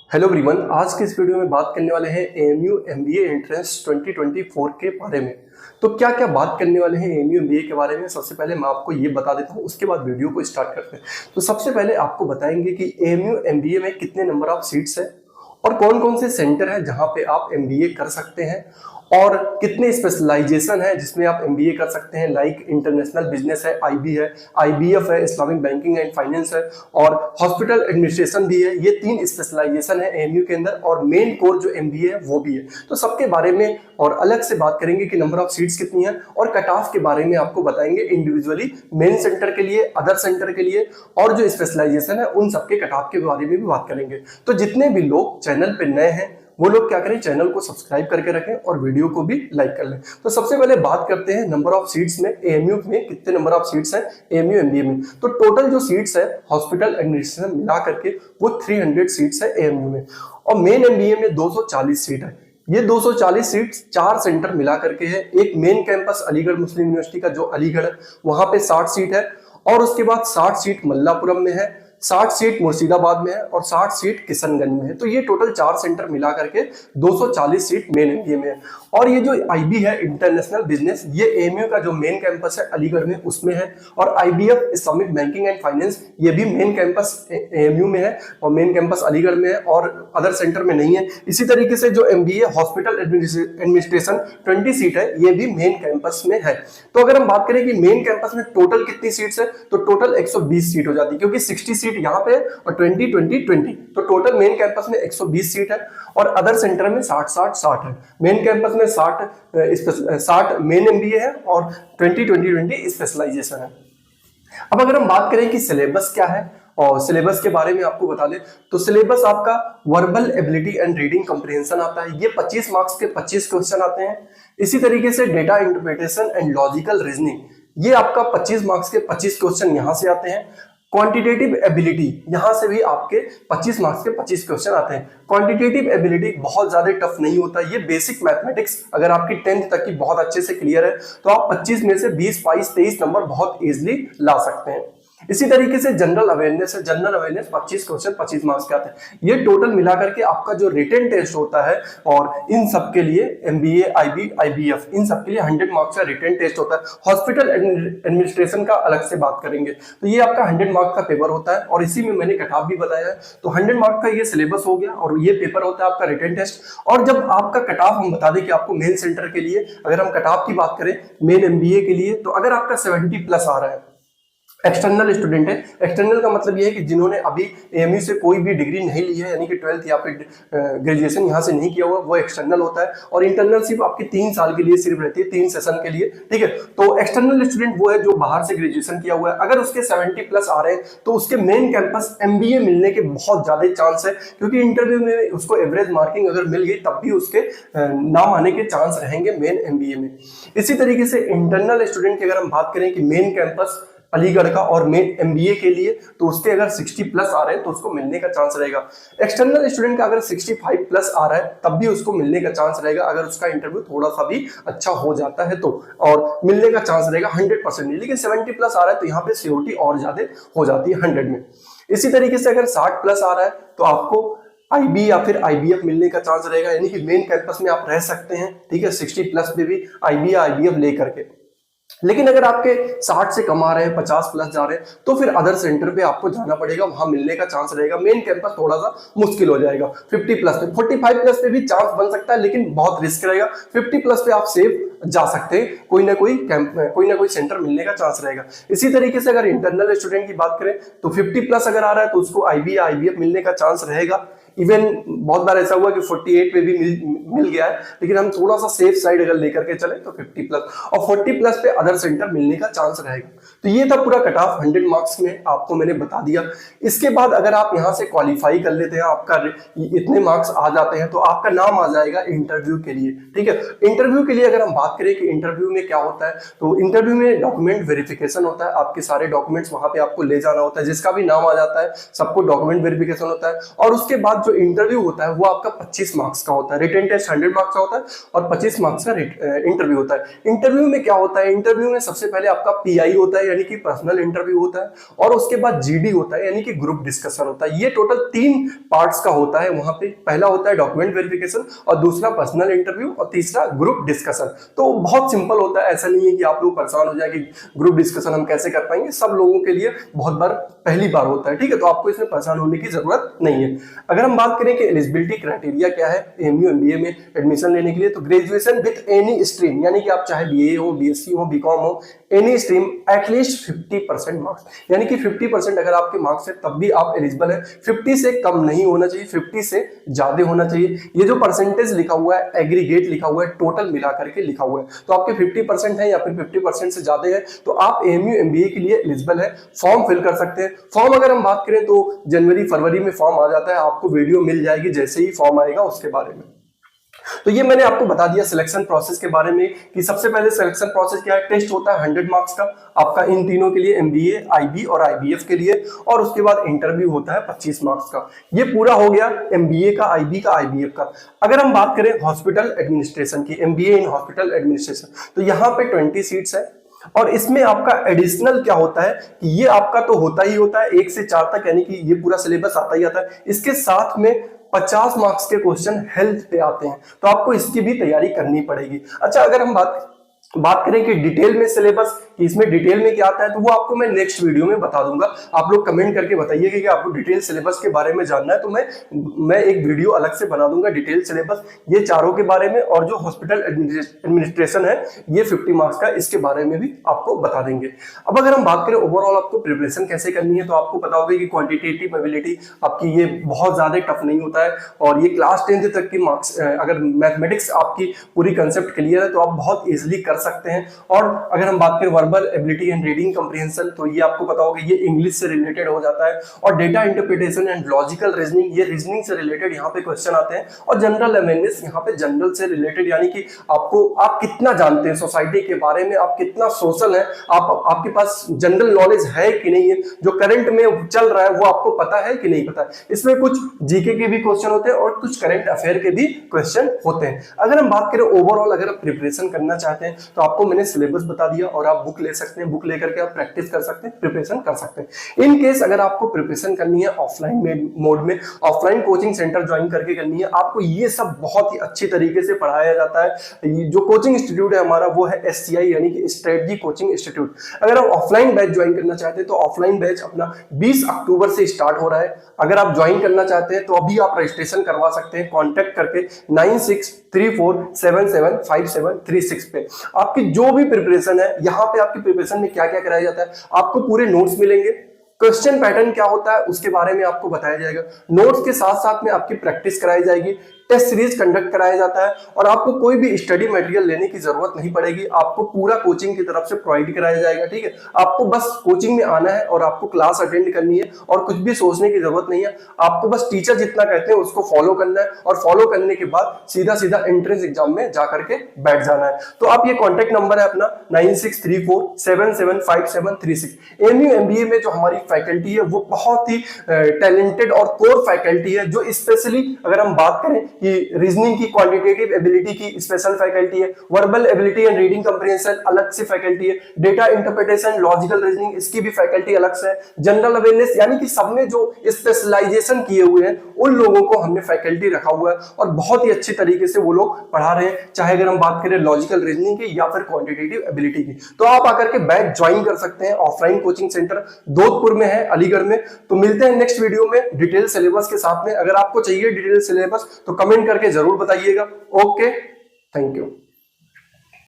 Hello everyone, आज के इस वीडियो में बात करने वाले हैं एएमयू एमबीए एंट्रेंस 2024 के बारे में। तो क्या क्या बात करने वाले हैं एएमयू एमबीए के बारे में, सबसे पहले मैं आपको ये बता देता हूँ, उसके बाद वीडियो को स्टार्ट करते हैं। तो सबसे पहले आपको बताएंगे कि एएमयू एमबीए में कितने नंबर ऑफ सीट्स है और कौन कौन से सेंटर है जहाँ पे आप एमबीए कर सकते हैं और कितने स्पेशलाइजेशन है जिसमें आप एमबीए कर सकते हैं। लाइक इंटरनेशनल बिजनेस है, आईबी है, आईबीएफ है, इस्लामिक बैंकिंग एंड फाइनेंस है और हॉस्पिटल एडमिनिस्ट्रेशन भी है। ये 3 स्पेशलाइजेशन है एएमयू के अंदर और मेन कोर जो एमबीए है वो भी है। तो सबके बारे में और अलग से बात करेंगे कि नंबर ऑफ सीट्स कितनी है और कट ऑफ के बारे में आपको बताएंगे इंडिविजुअली, मेन सेंटर के लिए, अदर सेंटर के लिए और जो स्पेशलाइजेशन है उन सबके कट ऑफ के बारे में भी बात करेंगे। तो जितने भी लोग चैनल पे नए हैं वो लोग क्या करें, चैनल को सब्सक्राइब करके रखें और वीडियो को भी लाइक कर लें। तो सबसे पहले बात करते हैं नंबर ऑफ सीट्स में, एएमयू में कितने नंबर ऑफ सीट्स हैं एएमयू एमबीए में। तो टोटल जो सीट्स है हॉस्पिटल एडमिनिस्ट्रेशन मिला करके वो 300 सीट्स है एएमयू में और मेन एमबीए में 240 सीट है। ये 240 सीट 4 सेंटर मिला करके है। एक मेन कैंपस अलीगढ़ मुस्लिम यूनिवर्सिटी का जो अलीगढ़ है वहां पे 60 सीट है और उसके बाद 60 सीट मल्लापुरम में है, 60 सीट मुर्शिदाबाद में है और 60 सीट किशनगंज में है। तो ये टोटल 4 सेंटर मिला करके 240 सीट मेन एमबीए में है। और ये जो आईबी है इंटरनेशनल बिजनेस, ये एएमयू का जो मेन कैंपस है अलीगढ़ में उसमें है और IBF Islamic banking and finance ये भी मेन कैंपस एएमयू में है और मेन कैंपस अलीगढ़ में है और अदर सेंटर में नहीं है। इसी तरीके से जो एमबीए हॉस्पिटल एडमिनिस्ट्रेशन 20 सीट है ये भी मेन कैंपस में है। तो अगर हम बात करें कि मेन कैंपस में टोटल कितनी सीट्स है तो टोटल 120 सीट हो जाती है, क्योंकि 60 सीट यहाँ पे और 20 तो टोटल मेन कैंपस में 120 सीट है और अदर सेंटर में 60 है। मेन कैंपस में 60 मेन एमबीए है और 20 स्पेशलाइजेशन है। अब अगर हम बात करें कि सिलेबस क्या है और सिलेबस के बारे में आपको बता दें तो सिलेबस आपका verbal ability and reading comprehension आता है। ये 25 मार्क्स के 25 क्वेश्चन आते हैं। इसी तरीके से data interpretation and logical reasoning ये आपका 25 मार्क्स के 25 क्वेश्चन यहां से आते हैं। क्वांटिटेटिव एबिलिटी यहां से भी आपके 25 मार्क्स के 25 क्वेश्चन आते हैं। क्वांटिटेटिव एबिलिटी बहुत ज्यादा टफ नहीं होता, ये बेसिक मैथमेटिक्स अगर आपकी 10th तक की बहुत अच्छे से क्लियर है तो आप 25 में से 20, 22, 23 नंबर बहुत इजीली ला सकते हैं। इसी तरीके से जनरल अवेयरनेस है, जनरल अवेयरनेस 25 क्वेश्चन 25 मार्क्स के आते हैं। ये टोटल मिलाकर के आपका जो रिटन टेस्ट होता है और इन सब के लिए एमबीए, आईबी, आईबीएफ इन सब के लिए 100 मार्क्स का रिटन टेस्ट होता है। हॉस्पिटल एडमिनिस्ट्रेशन का अलग से बात करेंगे तो ये आपका 100 मार्क्स का पेपर होता है और इसी में मैंने कट ऑफ भी बताया है। तो 100 मार्क्स का ये सिलेबस हो गया और ये पेपर होता है आपका रिटन टेस्ट। और जब आपका कट ऑफ हम बता दें कि आपको मेन सेंटर के लिए अगर हम कट ऑफ की बात करें मेन एमबीए के लिए तो अगर आपका 70 प्लस आ रहा है, एक्सटर्नल स्टूडेंट है। एक्सटर्नल का मतलब ये है कि जिन्होंने अभी एएमयू से कोई भी डिग्री नहीं ली है, यानी कि 12th या फिर ग्रेजुएशन यहाँ से नहीं किया हुआ, वो एक्सटर्नल होता है। और इंटरनल सिर्फ आपकी 3 साल के लिए सिर्फ रहती है, 3 सेशन के लिए, ठीक है। तो एक्सटर्नल स्टूडेंट वो है जो बाहर से ग्रेजुएशन किया हुआ है। अगर उसके 70 प्लस आ रहे हैं तो उसके मेन कैंपस एमबीए मिलने के बहुत ज्यादा चांस है, क्योंकि इंटरव्यू में उसको एवरेज मार्किंग अगर मिल गई तब भी उसके नाम आने के चांस रहेंगे मेन एमबीए में। इसी तरीके से इंटरनल स्टूडेंट की अगर हम बात करें कि मेन कैंपस अलीगढ़ का और मेन एमबीए के लिए तो उसके अगर 60 प्लस आ रहे हैं तो उसको मिलने का चांस रहेगा। एक्सटर्नल स्टूडेंट का अगर 65 प्लस आ रहा है तब भी उसको मिलने का चांस रहेगा, अगर उसका इंटरव्यू थोड़ा सा भी अच्छा हो जाता है तो, और मिलने का चांस रहेगा 100% नहीं। लेकिन 70 प्लस आ रहा है तो यहाँ पे सियोरिटी और ज्यादा हो जाती है 100 में। इसी तरीके से अगर 60 प्लस आ रहा है तो आपको आईबी या फिर आईबीएफ मिलने का चांस रहेगा, यानी कि मेन कैंपस में आप रह सकते हैं, ठीक है, 60 प्लस में भी आईबी या आईबीएफ लेकर के। लेकिन अगर आपके 60 से कम आ रहे हैं, 50 प्लस जा रहे हैं तो फिर अदर सेंटर पे आपको जाना पड़ेगा, वहां मिलने का चांस रहेगा। मेन कैंपस थोड़ा सा मुश्किल हो जाएगा। 50 प्लस पे, 45 प्लस पे भी चांस बन सकता है लेकिन बहुत रिस्क रहेगा। 50 प्लस पे आप सेफ जा सकते हैं, कोई ना कोई सेंटर मिलने का चांस रहेगा। इसी तरीके से अगर इंटरनल स्टूडेंट की बात करें तो 50 प्लस अगर आ रहा है तो उसको आईबी या आईबीएफ मिलने का चांस रहेगा। इवन बहुत बार ऐसा हुआ कि 48 पे भी मिल गया है, लेकिन हम थोड़ा सा सेफ साइड अगर लेकर के चले तो 50 प्लस और 40 प्लस पे अदर सेंटर मिलने का चांस रहेगा। तो ये था पूरा कट ऑफ 100 मार्क्स में आपको मैंने बता दिया। इसके बाद अगर आप यहाँ से क्वालिफाई कर लेते हैं, आपका इतने मार्क्स आ जाते हैं तो आपका नाम आ जाएगा इंटरव्यू के लिए, ठीक है। इंटरव्यू के लिए अगर हम बात करें कि इंटरव्यू में क्या होता है तो इंटरव्यू में डॉक्यूमेंट वेरिफिकेशन होता है। आपके सारे डॉक्यूमेंट्स वहां पे आपको ले जाना होता है, जिसका भी नाम आ जाता है सबको डॉक्यूमेंट वेरिफिकेशन होता है। और उसके बाद जो इंटरव्यू होता है वो आपका 25 मार्क्स का होता है। रिटन टेस्ट 100 मार्क्स का होता है और 25 मार्क्स का इंटरव्यू होता है। इंटरव्यू में क्या होता है, इंटरव्यू में सबसे पहले आपका पीआई होता है यानी कि पर्सनल इंटरव्यू होता है, और उसके बाद जीडी होता है यानी कि ग्रुप डिस्कशन होता है। ये टोटल 3 पार्ट्स का होता है वहां पे। पहला होता है डॉक्यूमेंट वेरिफिकेशन, और दूसरा पर्सनल इंटरव्यू, और तीसरा ग्रुप डिस्कशन। तो बहुत सिंपल होता है, ऐसा नहीं है कि आप लोग परेशान हो जाए कि ग्रुप डिस्कशन हम कैसे कर पाएंगे। सब लोगों के लिए बहुत बार पहली बार होता है, ठीक है, तो आपको इसमें परेशान होने की जरूरत नहीं है। अगर हम बात करें कि एलिजिबिलिटी क्राइटेरिया क्या है एएमयू एमबीए में एडमिशन लेने के लिए, तो ग्रेजुएशन विद एनी स्ट्रीम, यानी कि आप चाहे बीए हो, बीएससी हो, बीकॉम हो, एनी स्ट्रीम, एटलीस्ट 50% मार्क्स, यानी कि 50% अगर आपके मार्क्स है तब भी आप एलिजिबल है। 50 से कम नहीं होना चाहिए, 50 से ज्यादा होना चाहिए। ये जो परसेंटेज लिखा हुआ है एग्रीगेट लिखा हुआ है, टोटल मिला करके लिखा हुआ है, तो आपके 50% है या फिर 50% से ज्यादा है तो आप एएमयू एमबीए के लिए एलिजिबल है, फॉर्म फिल कर सकते हैं। फॉर्म अगर हम बात करें तो जनवरी फरवरी में फॉर्म आ जाता है, आपको वीडियो मिल जाएगी जैसे ही फॉर्म आएगा उसके बारे में। तो ये मैंने आपको बता दिया सिलेक्शन प्रोसेस के बारे में कि सबसे पहले सिलेक्शन प्रोसेस क्या है। टेस्ट होता है 100 मार्क्स का आपका इन तीनों के लिए, एमबीए, आईबी और आईबीएफ के लिए, और उसके बाद इंटरव्यू होता है 25 मार्क्स का। ये पूरा हो गया एमबीए का, आईबी का, आईबीएफ का। अगर हम बात करें हॉस्पिटल एडमिनिस्ट्रेशन की, एमबीए इन हॉस्पिटल एडमिनिस्ट्रेशन, तो यहाँ पे 20 सीट्स है, और इसमें आपका एडिशनल क्या होता है कि ये आपका तो होता ही होता है 1 से 4 तक, यानी कि ये पूरा सिलेबस आता ही आता है। इसके साथ में 50 मार्क्स के क्वेश्चन हेल्थ पे आते हैं, तो आपको इसकी भी तैयारी करनी पड़ेगी। अच्छा, अगर हम बात करें कि डिटेल में सिलेबस, कि इसमें डिटेल में क्या आता है, तो वो आपको मैं नेक्स्ट वीडियो में बता दूंगा। आप लोग कमेंट करके बताइएगा कि आपको डिटेल सिलेबस के बारे में जानना है, तो मैं एक वीडियो अलग से बना दूंगा डिटेल सिलेबस ये चारों के बारे में, और जो हॉस्पिटल एडमिनिस्ट्रेशन है ये 50 मार्क्स का, इसके बारे में भी आपको बता देंगे। अब अगर हम बात करें ओवरऑल आपको प्रिपरेशन कैसे करनी है, तो आपको पता होगा कि क्वांटिटेटिव एबिलिटी आपकी ये बहुत ज्यादा टफ नहीं होता है, और ये क्लास 10th तक की मार्क्स, अगर मैथमेटिक्स आपकी पूरी कंसेप्ट क्लियर है तो आप बहुत इजिली कर सकते हैं। और अगर हम बात करें verbal ability and reading comprehension, तो ये आपको पता होगा ये इंग्लिश से रिलेटेड हो जाता है, और data interpretation and logical reasoning, ये रीजनिंग से रिलेटेड यहाँ पे क्वेश्चन आते हैं, और जनरल अवेयरनेस यहाँ पे जनरल से रिलेटेड, यानी कि आप कितना जानते हैं सोसाइटी के बारे में, आप कितना सोशल है, आपके पास जनरल नॉलेज है कि नहीं है, जो करंट में चल रहा है वो आपको पता है कि नहीं पता है। इसमें कुछ जीके के भी क्वेश्चन होते हैं और कुछ करंट अफेयर के भी क्वेश्चन होते हैं। अगर हम बात करें ओवरऑल, अगर आप प्रिपरेशन करना चाहते हैं तो आपको मैंने सिलेबस बता दिया, और आप बुक ले सकते हैं, बुक लेकर के आप प्रैक्टिस कर सकते हैं, प्रिपरेशन कर सकते हैं। इन केस अगर आपको प्रिपरेशन करनी है ऑफलाइन मोड में, ऑफलाइन कोचिंग सेंटर ज्वाइन करके करनी है, आपको ये सब बहुत ही अच्छी तरीके से पढ़ाया जाता है। जो कोचिंग इंस्टीट्यूट है हमारा वो है SCI यानी कि स्ट्रेटजी कोचिंग इंस्टीट्यूट। अगर आप ऑफलाइन बैच ज्वाइन करना चाहते हैं तो ऑफलाइन बैच अपना 20 अक्टूबर से स्टार्ट हो रहा है। अगर आप ज्वाइन करना चाहते हैं तो अभी आप रजिस्ट्रेशन करवा सकते हैं कॉन्टेक्ट करके 9634775736 पे। आपकी जो भी प्रिपरेशन है, यहाँ पे आपकी प्रिपरेशन में क्या क्या कराया जाता है, आपको पूरे नोट्स मिलेंगे, क्वेश्चन पैटर्न क्या होता है उसके बारे में आपको बताया जाएगा, नोट्स के साथ साथ में आपकी प्रैक्टिस कराई जाएगी, टेस्ट सीरीज कंडक्ट कराया जाता है, और आपको कोई भी स्टडी मटेरियल लेने की जरूरत नहीं पड़ेगी, आपको पूरा कोचिंग की तरफ से प्रोवाइड कराया जाएगा। ठीक है, आपको बस कोचिंग में आना है और आपको क्लास अटेंड करनी है, और कुछ भी सोचने की जरूरत नहीं है। आपको बस टीचर जितना कहते हैं उसको फॉलो करना है, और फॉलो करने के बाद सीधा सीधा एंट्रेंस एग्जाम में जाकर के बैठ जाना है। तो आप ये कॉन्टेक्ट नंबर है अपना 9634775736। एएमयू एमबीए में जो हमारी फैकल्टी है वो बहुत ही टैलेंटेड और कोर फैकल्टी है, जो स्पेशली अगर हम बात करें कि रीजनिंग की, क्वांटिटेटिव एबिलिटी की स्पेशल फैकल्टी है, verbal ability and reading comprehension अलग से फैकल्टी है, डेटा इंटरप्रिटेशन, लॉजिकल रीजनिंग इसकी भी फैकल्टी अलग से है, जनरल अवेयरनेस, यानी कि सब में जो स्पेशलाइजेशन किए हुए हैं उन लोगों को हमने फैकल्टी रखा हुआ है, और बहुत ही अच्छी तरीके से वो लोग पढ़ा रहे हैं। चाहे अगर हम बात करें लॉजिकल रीजनिंग की या फिर क्वांटिटेटिव एबिलिटी की, तो आप आकर के बैच ज्वाइन कर सकते हैं। ऑफलाइन कोचिंग सेंटर जोधपुर में है, अलीगढ़ में। तो मिलते हैं नेक्स्ट वीडियो में डिटेल सिलेबस के साथ में। अगर आपको चाहिए डिटेल सिलेबस तो कमेंट करके जरूर बताइएगा। Okay, thank you.